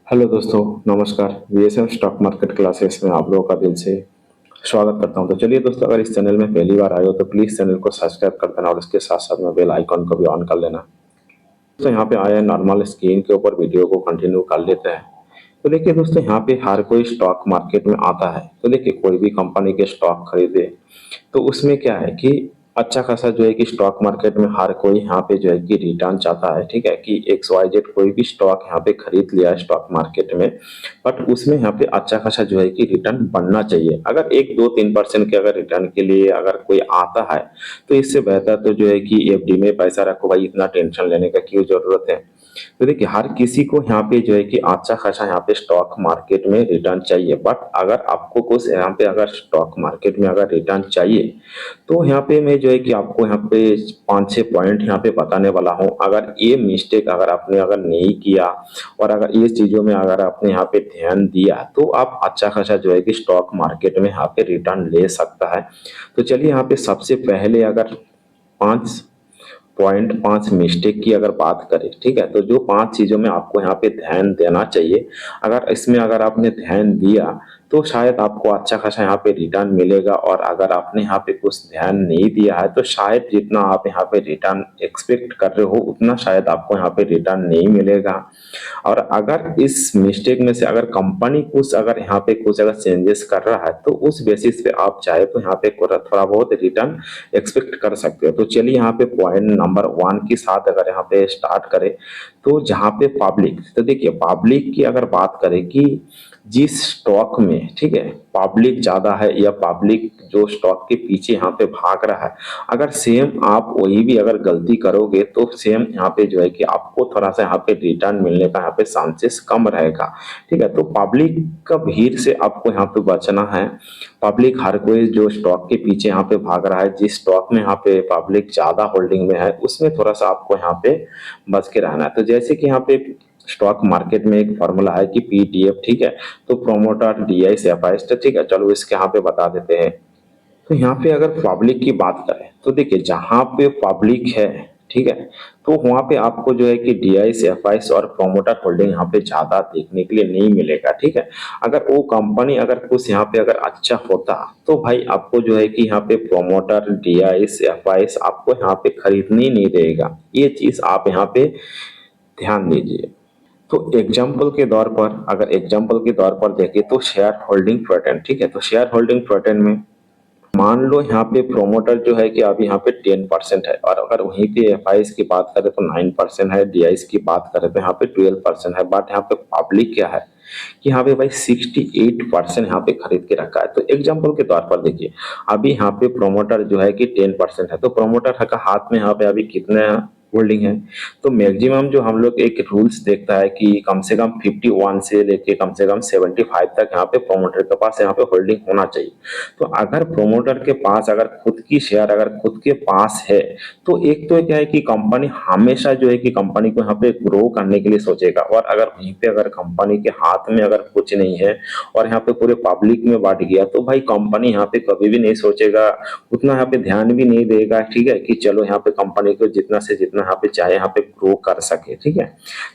Hello दोस्तों, नमस्कार। VSM stock market classes में आप लोगों का दिल से स्वागत करता हूं। तो चलिए दोस्तों, अगर इस चैनल में पहली बार आए हो तो प्लीज़ चैनल को सब्सक्राइब कर देना और इसके साथ साथ में बेल आइकॉन को भी ऑन कर लेना। दोस्तों, यहाँ पे आए हैं नॉर्मल स्क्रीन के ऊपर वीडियो को कंटिन्यू कर लेते हैं। तो देखिए दोस्तों, यहाँ पे हर कोई स्टॉक मार्केट में आता है। तो देखिए, कोई भी कंपनी के स्टॉक खरीदे तो उसमें क्या है कि अच्छा खासा जो है कि स्टॉक मार्केट में हर कोई यहाँ पे जो है कि रिटर्न चाहता है। ठीक है कि एक्स वाई जेड कोई भी स्टॉक यहाँ पे खरीद लिया है स्टॉक मार्केट में, बट उसमें यहाँ पे अच्छा खासा जो है कि रिटर्न बनना चाहिए। अगर 1 2 3% के अगर रिटर्न के लिए अगर कोई आता है तो इससे बेहतर तो जो है कि एफडी में पैसा रखो भाई, इतना टेंशन लेने का क्यों जरूरत है। तो देखिए, हर किसी को यहाँ पे जो है कि अच्छा खासा यहाँ पे स्टॉक मार्केट में रिटर्न चाहिए, बट अगर आपको कुछ यहाँ पे अगर स्टॉक मार्केट में अगर रिटर्न चाहिए तो यहाँ पे मैं जो है कि आपको यहाँ पे 5 6 पॉइंट यहाँ पे बताने वाला हूँ। अगर ये मिस्टेक अगर आपने अगर नहीं किया और अगर ये चीजों में अगर आपने यहाँ पे ध्यान दिया तो आप अच्छा खासा जो है कि स्टॉक मार्केट में यहाँ पे रिटर्न ले सकता है। तो चलिए, यहाँ पे सबसे पहले अगर 5 मिस्टेक की अगर बात करें, ठीक है, तो जो 5 चीजों में आपको यहाँ पे ध्यान देना चाहिए, अगर इसमें अगर आपने ध्यान दिया तो शायद आपको अच्छा खासा यहाँ पे रिटर्न मिलेगा। और अगर आपने यहाँ पे कुछ ध्यान नहीं दिया है तो शायद जितना आप यहाँ पे रिटर्न एक्सपेक्ट कर रहे हो उतना शायद आपको यहाँ पे रिटर्न नहीं मिलेगा। और अगर इस मिस्टेक में से अगर कंपनी कुछ अगर यहाँ पे कुछ अगर चेंजेस कर रहा है तो उस बेसिस पे आप चाहे तो यहाँ पे थोड़ा बहुत रिटर्न एक्सपेक्ट कर सकते हो। तो चलिए, यहाँ पे पॉइंट नंबर 1 के साथ अगर यहाँ पे स्टार्ट करें तो जहाँ पे पब्लिक, तो देखिए पब्लिक की अगर बात करें कि जिस स्टॉक में, ठीक है, पब्लिक ज्यादा है या पब्लिक जो स्टॉक के पीछे यहाँ पे भाग रहा है, अगर सेम आप वही भी अगर गलती करोगे तो सेम यहाँ पे जो है कि आपको थोड़ा सा यहाँ पे रिटर्न मिलने का यहाँ पे चांसेस कम रहेगा। ठीक है, तो पब्लिक का भीड़ से आपको यहाँ पे बचना है। पब्लिक हर कोई जो स्टॉक के पीछे यहाँ पे भाग रहा है, जिस स्टॉक में यहाँ पे पब्लिक ज्यादा होल्डिंग में है उसमें थोड़ा सा आपको यहाँ पे बच के रहना है। तो जैसे कि यहाँ पे स्टॉक मार्केट में एक फॉर्मूला है कि पीटीएफ, ठीक है, तो प्रोमोटर डीआई से एफआईएस, ठीक है, चलो इसके यहाँ पे बता देते हैं। तो यहाँ पे अगर पब्लिक की बात करें तो देखिए, जहां पे पब्लिक है, ठीक है, तो वहां पे आपको जो है कि डीआईएस एफआईएस और प्रोमोटर होल्डिंग यहाँ पे ज्यादा देखने के लिए नहीं मिलेगा। ठीक है, अगर वो कंपनी अगर कुछ यहाँ पे अगर अच्छा होता तो भाई आपको जो है कि यहाँ पे प्रोमोटर डीआईएस एफआईएस आपको यहाँ पे खरीदने ही नहीं देगा। ये चीज आप यहाँ पे ध्यान दीजिए। तो एग्जाम्पल के तौर पर देखें तो शेयर होल्डिंग पैटर्न, ठीक है, तो शेयर होल्डिंग पैटर्न में मान लो यहाँ पे प्रोमोटर जो है कि अभी यहाँ पे 10% है, और अगर वहीं पे एफआईएस की बात करें तो 9% है, डीआईएस की बात करें तो यहाँ पे 12% है, बट यहाँ पे पब्लिक क्या है कि यहाँ पे भाई 68% यहाँ पे खरीद के रखा है। तो एग्जाम्पल के तौर पर देखिए, अभी यहाँ पे प्रोमोटर जो है कि 10% है, तो प्रोमोटर का हाथ में यहाँ पे अभी कितने होल्डिंग है। तो मैक्सिमम जो हम लोग एक रूल्स देखता है कि कम से कम 51 से लेके कम से कम 75 तक यहाँ पे प्रोमोटर के पास यहाँ पे होल्डिंग होना चाहिए। तो अगर प्रोमोटर के पास अगर खुद की शेयर अगर खुद के पास है तो एक तो क्या है कि कंपनी हमेशा जो है कि कंपनी को यहाँ पे ग्रो करने के लिए सोचेगा। और अगर वहीं पे अगर कंपनी के हाथ में अगर कुछ नहीं है और यहाँ पे पूरे पब्लिक में बांट गया तो भाई कंपनी यहाँ पे कभी भी नहीं सोचेगा, उतना यहाँ पे ध्यान भी नहीं देगा, ठीक है, कि चलो यहाँ पे कंपनी को जितना से जितना यहाँ पे चाहे यहाँ पे ग्रो कर सके। ठीक है,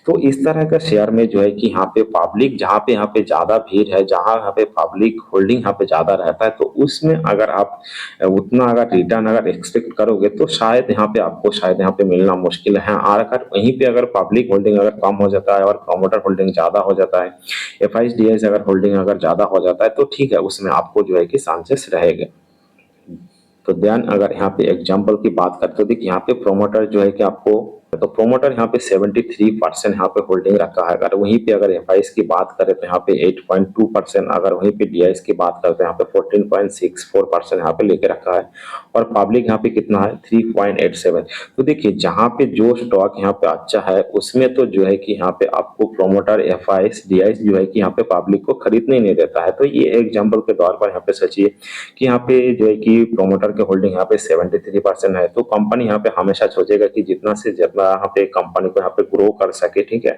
तो इस तरह का शेयर में जो है कि यहाँ पे पब्लिक जहाँ पे यहाँ पे ज्यादा भीड़ है, जहाँ यहाँ पे पब्लिक होल्डिंग यहाँ पे ज्यादा रहता है, तो उसमें अगर आप उतना अगर रिटर्न अगर एक्सपेक्ट करोगे तो शायद यहाँ पे आपको शायद यहाँ पे मिलना मुश्किल है। और अगर वहीं पे अगर पब्लिक होल्डिंग अगर कम हो जाता है और प्रमोटर होल्डिंग ज्यादा हो जाता है, एफआईएस डीआईएस अगर होल्डिंग अगर ज्यादा हो जाता है तो ठीक है, उसमें आपको जो है कि चांसेस रहेगा। तो ध्यान, अगर यहाँ पे एग्जाम्पल की बात करते हो, देखिए यहाँ पे प्रोमोटर जो है कि आपको, तो प्रोमोटर यहाँ पे 73% यहाँ पे होल्डिंग रखा है। अगर वहीं पे अगर एफआईएस की बात करें तो यहाँ पे 8.2%, अगर वहीं पे डीआईएस की बात करते हैं यहाँ पे 14.64% यहाँ पे लेके रखा है। और पब्लिक यहाँ पे कितना है, 3.87। तो देखिए, जहाँ पे जो स्टॉक यहाँ पे अच्छा है उसमें तो जो है कि यहाँ पे आपको प्रोमोटर एफआईएस डीआईएस जो है कि यहाँ पे पब्लिक को खरीदने नहीं देता है। तो ये एग्जाम्पल के तौर पर यहाँ पे सोचिए कि यहाँ पे जो है कि प्रोमोटर के होल्डिंग यहाँ पे 73% है, तो कंपनी यहाँ पे हमेशा सोचेगा कि जितना से जितना यहाँ पे कंपनी को यहाँ पे ग्रो कर सके। ठीक है,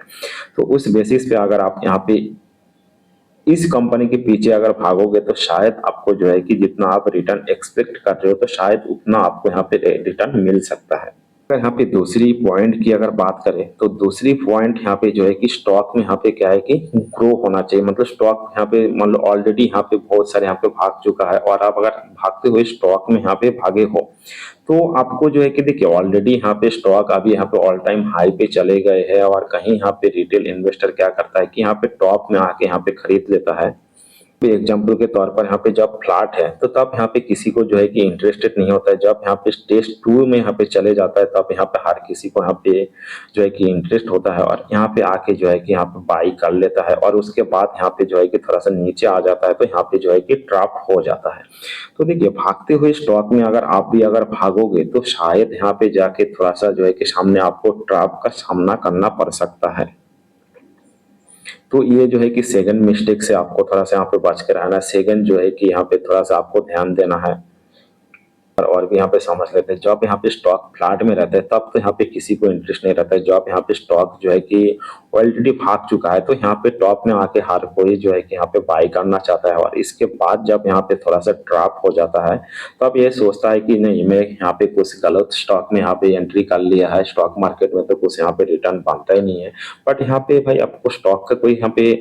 तो उस बेसिस पे अगर आप यहाँ पे इस कंपनी के पीछे अगर भागोगे तो शायद आपको जो है कि जितना आप रिटर्न एक्सपेक्ट कर रहे हो तो शायद उतना आपको यहाँ पे रिटर्न मिल सकता है। अगर यहाँ पे दूसरी पॉइंट की अगर बात करें तो दूसरी पॉइंट यहाँ पे जो है कि स्टॉक में यहाँ पे क्या है कि ग्रो होना चाहिए, मतलब स्टॉक यहाँ पे मतलब ऑलरेडी यहाँ पे बहुत सारे यहाँ पे भाग चुका है और आप अगर भागते हुए स्टॉक में यहाँ पे भागे हो तो आपको जो है कि देखिए ऑलरेडी यहाँ पे स्टॉक अभी यहाँ पे ऑल टाइम हाई पे चले गए हैं और कहीं यहाँ पे रिटेल इन्वेस्टर क्या करता है कि यहाँ पे टॉप में आके यहाँ पे खरीद लेता है। एग्जाम्पल के तौर पर यहाँ पे जब फ्लैट है तो तब यहाँ पे किसी को जो है कि इंटरेस्टेड नहीं होता है, जब यहाँ पे स्टेज 2 में यहाँ पे चले जाता है तब यहाँ पे हर किसी को यहाँ पे जो है कि इंटरेस्ट होता है और यहाँ पे आके जो है कि यहाँ पे बाई कर लेता है और उसके बाद यहाँ पे जो है कि थोड़ा सा नीचे आ जाता है तो यहाँ पे जो है कि ड्रॉप हो जाता है। तो देखिए भागते हुए स्टॉक में अगर आप भी अगर भागोगे तो शायद यहाँ पे जाके थोड़ा सा जो है कि सामने आपको ड्रॉप का सामना करना पड़ सकता है। तो ये जो है कि सेकंड मिस्टेक से आपको थोड़ा सा यहाँ पे बच के रहना है। सेकंड जो है कि यहाँ पे थोड़ा सा आपको ध्यान देना है और भी यहाँ पे समझ लेते हैं। जब यहाँ पे स्टॉक फ्लैट में रहता है तब तो यहाँ पे किसी को इंटरेस्ट नहीं रहता है। जब यहाँ पे स्टॉक जो है कि ऑलरेडी भाग चुका है तो यहाँ पे टॉप में आके हर कोई जो है कि यहाँ पे बाई करना चाहता है और इसके बाद जब यहाँ पे थोड़ा सा ड्रॉप हो जाता है तब ये सोचता है कि नहीं मैं यहाँ पे कुछ गलत स्टॉक में यहाँ पे एंट्री कर लिया है, स्टॉक मार्केट में तो कुछ यहाँ पे रिटर्न बनता ही नहीं है। बट यहाँ पे भाई आपको स्टॉक का कोई यहाँ पे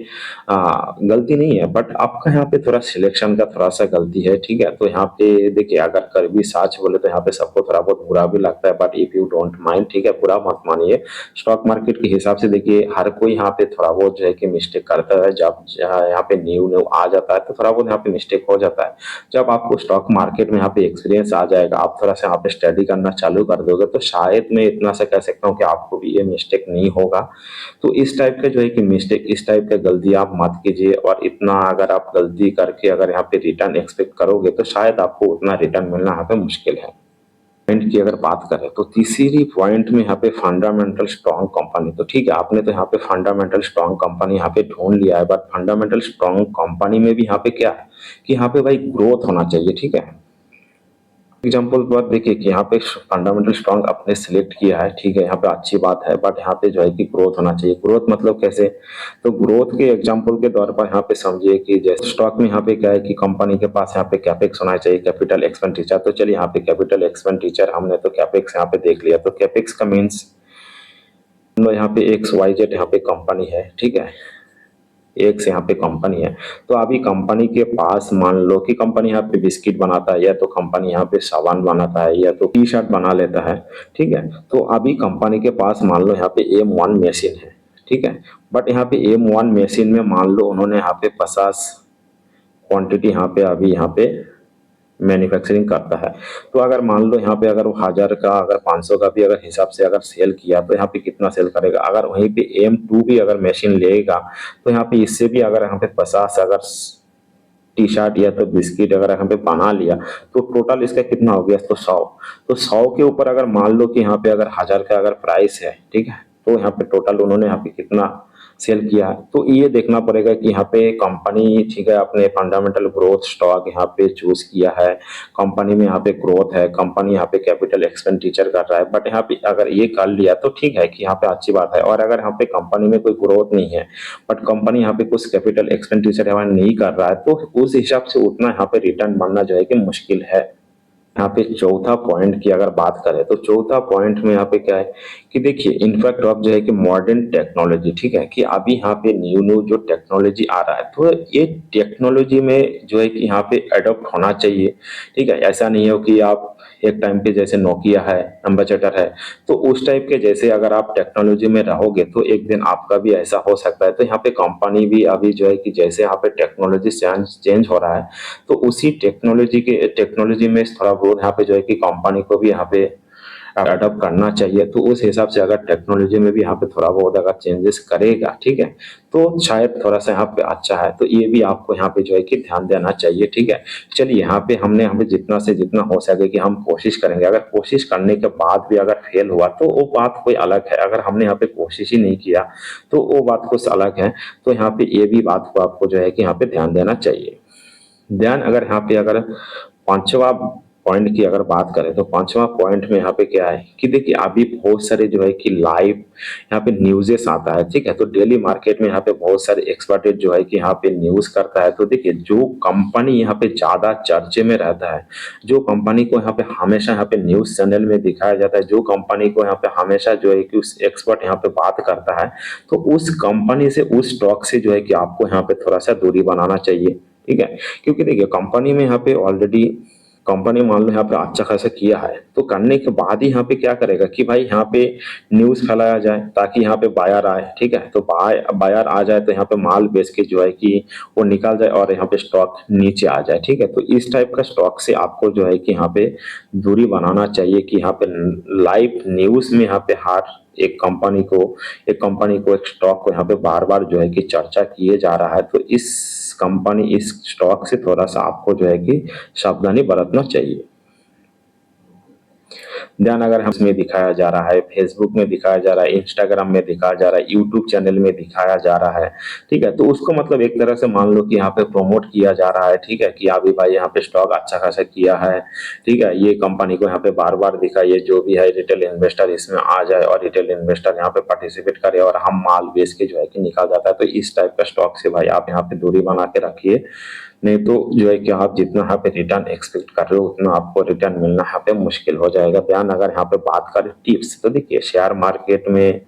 गलती नहीं है, बट आपका यहाँ पे थोड़ा सिलेक्शन का थोड़ा सा गलती है, ठीक है। तो यहाँ पे देखिए अगर कभी सच बोले तो यहाँ पे सबको थोड़ा बहुत बुरा भी लगता है, but if you don't mind, ठीक है, बुरा मत मानिए। स्टॉक मार्केट के हिसाब से देखिए हर कोई यहाँ पे थोड़ा बहुत जो है कि मिस्टेक करता है। जब यहाँ पे न्यू न्यू आ जाता है तो थोड़ा बहुत यहाँ पे मिस्टेक हो जाता है। जब आपको स्टॉक मार्केट में यहाँ पे एक्सपीरियंस आ जाएगा, आप थोड़ा सा यहाँ पे स्टडी करना चालू कर दोगे तो शायद मैं इतना सा कह सकता हूँ कि आपको भी ये मिस्टेक नहीं होगा। तो इस टाइप का जो है कि मिस्टेक, इस टाइप का गलती आप मत कीजिए और इतना अगर आप गलती करके अगर यहाँ पे रिटर्न एक्सपेक्ट करोगे तो शायद आपको उतना रिटर्न मिलना यहाँ पे मुश्किल है। पॉइंट की अगर बात करें तो तीसरी पॉइंट में यहाँ पे फंडामेंटल स्ट्रॉन्ग कंपनी, तो ठीक है आपने तो यहाँ पे फंडामेंटल स्ट्रॉन्ग कंपनी यहाँ पे ढूंढ लिया है, बट फंडामेंटल स्ट्रॉन्ग कंपनी में भी यहाँ पे क्या है कि यहाँ पे भाई ग्रोथ होना चाहिए, ठीक है। एग्जाम्पल पर देखिए कि यहाँ पे फंडामेंटल स्ट्रॉन्ग आपने सिलेक्ट किया है, ठीक है, यहाँ पे अच्छी बात है, बट यहाँ पे जो है कि ग्रोथ होना चाहिए। ग्रोथ मतलब कैसे, तो ग्रोथ के एग्जाम्पल के तौर पर यहाँ पे समझिए कि जैसे स्टॉक में यहाँ पे क्या है कि कंपनी के पास यहाँ पे कैपेक्स होना चाहिए, कैपिटल एक्सपेंडिचर। तो चलिए यहाँ पे कैपिटल एक्सपेंडिचर हमने तो कैपेक्स यहाँ पे देख लिया। तो कैपेक्स का मीन्स यहाँ पे XYZ यहाँ पे कंपनी है, ठीक है, एक से यहाँ पे कंपनी है। तो अभी कंपनी के पास मान लो कि कंपनी यहाँ पे बिस्किट बनाता है या तो कंपनी यहाँ पे सामान बनाता है या तो टी शर्ट बना लेता है, ठीक है। तो अभी कंपनी के पास मान लो यहाँ पे M1 मशीन है, ठीक है, बट यहाँ पे M1 मशीन में मान लो उन्होंने यहाँ पे 50 क्वांटिटी यहाँ पे अभी यहाँ पे मैन्युफैक्चरिंग करता है। तो अगर मान लो यहाँ पे अगर वो 1000 का अगर 500 का भी अगर हिसाब से अगर सेल किया तो यहाँ पे कितना सेल करेगा। अगर वहीं पे M2 भी अगर मशीन लेगा तो यहाँ पे इससे भी अगर यहाँ पे 50 अगर टी शर्ट या तो बिस्किट अगर यहाँ पे बना लिया तो टोटल इसका कितना हो गया, तो 100। तो 100 के ऊपर अगर मान लो कि यहाँ पे अगर 1000 का अगर प्राइस है, ठीक है, तो यहाँ पे टोटल उन्होंने यहाँ पे कितना सेल किया है। तो ये देखना पड़ेगा कि यहाँ पे कंपनी, ठीक है, अपने फंडामेंटल ग्रोथ स्टॉक यहाँ पे चूज किया है, कंपनी में यहाँ पे ग्रोथ है, कंपनी यहाँ पे कैपिटल एक्सपेंडिचर कर रहा है, बट यहाँ पे अगर ये कर लिया तो ठीक है कि यहाँ पे अच्छी बात है। और अगर यहाँ पे कंपनी में कोई ग्रोथ नहीं है बट कंपनी यहाँ पे कुछ कैपिटल एक्सपेंडिचर यहाँ नहीं कर रहा है तो उस हिसाब से उतना यहाँ पे रिटर्न बनना जो है कि मुश्किल है। यहाँ पे चौथा पॉइंट की अगर बात करें तो चौथा पॉइंट में यहाँ पे क्या है कि देखिए इनफैक्ट अब जो है कि मॉडर्न टेक्नोलॉजी, ठीक है, कि अभी यहाँ पे न्यू न्यू जो टेक्नोलॉजी आ रहा है तो ये टेक्नोलॉजी में जो है कि यहाँ पे अडॉप्ट होना चाहिए, ठीक है। ऐसा नहीं हो कि आप एक टाइम पे जैसे नोकिया है, एम्बेसडर है, तो उस टाइप के जैसे अगर आप टेक्नोलॉजी में रहोगे तो एक दिन आपका भी ऐसा हो सकता है। तो यहाँ पे कंपनी भी अभी जो है कि जैसे यहाँ पे टेक्नोलॉजी चेंज हो रहा है तो उसी टेक्नोलॉजी में थोड़ा बहुत यहाँ पे जो है कि कंपनी को भी यहाँ पे अडॉप्ट करना चाहिए। तो उस हिसाब से अगर टेक्नोलॉजी में भी यहाँ पे थोड़ा बहुत अगर चेंजेस करेगा, ठीक है, तो शायद थोड़ा सा यहाँ पे अच्छा है। तो ये भी आपको यहाँ पे जो है कि ध्यान देना चाहिए, ठीक है। चलिए यहाँ पे हमने हमें जितना से जितना हो सके कि हम कोशिश करेंगे। अगर कोशिश करने के बाद भी अगर फेल हुआ तो वो बात कोई अलग है। अगर हमने यहाँ पे कोशिश ही नहीं किया तो वो बात कुछ अलग है। तो यहाँ पे ये भी बात को आपको जो है कि यहाँ पे ध्यान देना चाहिए। ध्यान अगर यहाँ पे अगर पांचवा पॉइंट की अगर बात करें तो पांचवा पॉइंट में यहाँ पे क्या है कि देखिए अभी बहुत सारे जो है कि लाइव यहाँ पे न्यूज़ेस आता है, ठीक है। तो डेली मार्केट में यहाँ पे बहुत सारे एक्सपर्टेज जो है कि यहाँ पे न्यूज़ करता है। तो देखिए जो कंपनी यहाँ पे ज़्यादा चर्चे में रहता है, जो कंपनी को यहाँ पे हमेशा यहाँ पे न्यूज़ चैनल में दिखाया जाता है, जो कंपनी को यहाँ पे हमेशा जो है कि उस एक्सपर्ट यहाँ पे बात करता है, तो उस कंपनी से उस स्टॉक से जो है कि आपको यहाँ पे थोड़ा सा दूरी बनाना चाहिए, ठीक है। क्योंकि देखिए कंपनी में यहाँ पे ऑलरेडी कंपनी मान लो यहाँ पे अच्छा खासा किया है, तो करने के बाद ही यहाँ पे क्या करेगा कि भाई यहाँ पे न्यूज़ फैलाया जाए ताकि यहाँ पे बायर आए, ठीक है। तो बायर आ जाए तो यहाँ पे माल बेच के जो है कि वो निकल जाए और यहाँ पे स्टॉक नीचे आ जाए, ठीक है। तो इस टाइप का स्टॉक से आपको जो है कि यहाँ पे दूरी बनाना चाहिए कि यहाँ पे लाइव न्यूज़ में यहाँ पे हर एक कंपनी को एक स्टॉक को यहाँ पे बार बार जो है कि चर्चा किए जा रहा है। तो इस स्टॉक से थोड़ा सा आपको जो है कि सावधानी बरतना चाहिए। ध्यान अगर हम इसमें दिखाया जा रहा है, फेसबुक में दिखाया जा रहा है, इंस्टाग्राम में दिखाया जा रहा है, यूट्यूब चैनल में दिखाया जा रहा है, ठीक है। तो उसको मतलब एक तरह से मान लो कि यहाँ पे प्रमोट किया जा रहा है, ठीक है, कि अभी भाई यहाँ पे स्टॉक अच्छा खासा किया है, ठीक है। ये कंपनी को यहाँ पे बार बार दिखाइए, जो भी है रिटेल इन्वेस्टर इसमें आ जाए और रिटेल इन्वेस्टर यहाँ पे पार्टिसिपेट करे और हम माल बेच के जो है कि निकाल जाता है। तो इस टाइप का स्टॉक से भाई आप यहाँ पे दूरी बना के रखिए, नहीं तो जो है कि आप जितना यहाँ पे रिटर्न एक्सपेक्ट कर रहे हो उतना आपको रिटर्न मिलना यहाँ पे मुश्किल हो जाएगा। ध्यान अगर यहाँ पे बात करें टिप्स, तो देखिए शेयर मार्केट में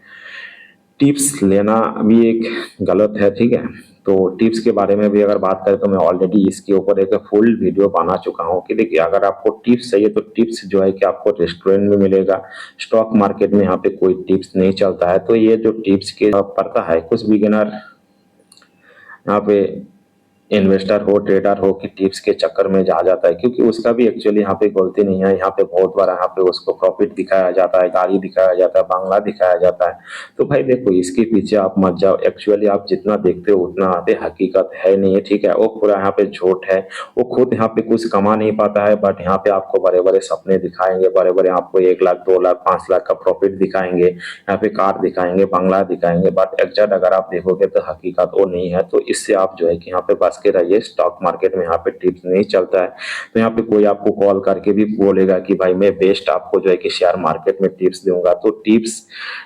टिप्स लेना भी एक गलत है, ठीक है। तो टिप्स के बारे में भी अगर बात करें तो मैं ऑलरेडी इसके ऊपर एक फुल वीडियो बना चुका हूँ कि देखिए अगर आपको टिप्स चाहिए तो टिप्स जो है कि आपको रेस्टोरेंट में मिलेगा, स्टॉक मार्केट में यहाँ पे कोई टिप्स नहीं चलता है। तो ये जो टिप्स के पड़ता है, कुछ बिगिनर यहाँ पे इन्वेस्टर हो, ट्रेडर हो कि टिप्स के चक्कर में जा जाता है, क्योंकि उसका भी एक्चुअली यहाँ पे गलती नहीं है। यहाँ पे बहुत बार यहाँ पे उसको प्रॉफिट दिखाया जाता है, गाड़ी दिखाया जाता है, बंगला दिखाया जाता है। तो भाई देखो इसके पीछे आप मत जाओ, एक्चुअली आप जितना देखते हो उतना यहाँ पे हकीकत है नहीं है, ठीक है। वो पूरा यहाँ पे झूठ है। वो खुद यहाँ पे कुछ कमा नहीं पाता है, बट यहाँ पे आपको बड़े बड़े सपने दिखाएंगे, बड़े बड़े आपको 1 लाख 2 लाख 5 लाख का प्रॉफिट दिखाएंगे, यहाँ पे कार दिखाएंगे, बंगला दिखाएंगे, बट एग्जैक्ट अगर आप देखोगे तो हकीकत वो नहीं है। तो इससे आप जो है कि यहाँ पे बच के रहिए, स्टॉक मार्केट में यहाँ पे टिप्स नहीं चलता है। तो यहाँ पे कोई आपको कॉल करके भी बोलेगा कि भाई मैं बेस्ट आपको जो है कि शेयर मार्केट में टिप्स दूंगा, तो टिप्स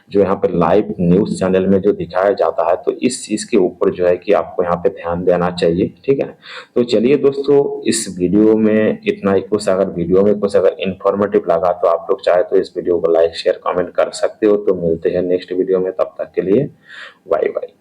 जो यहाँ पे लाइव न्यूज चैनल में जो दिखाया जाता है, तो इस चीज के ऊपर जो है कि आपको यहाँ पे ध्यान देना चाहिए, ठीक है। तो चलिए दोस्तों, इस वीडियो में इतना ही। कुछ अगर वीडियो में कुछ अगर इंफॉर्मेटिव लगा तो आप लोग चाहे तो इस वीडियो को लाइक शेयर कमेंट कर सकते हो। तो मिलते हैं नेक्स्ट वीडियो में, तब तक के लिए बाय बाय।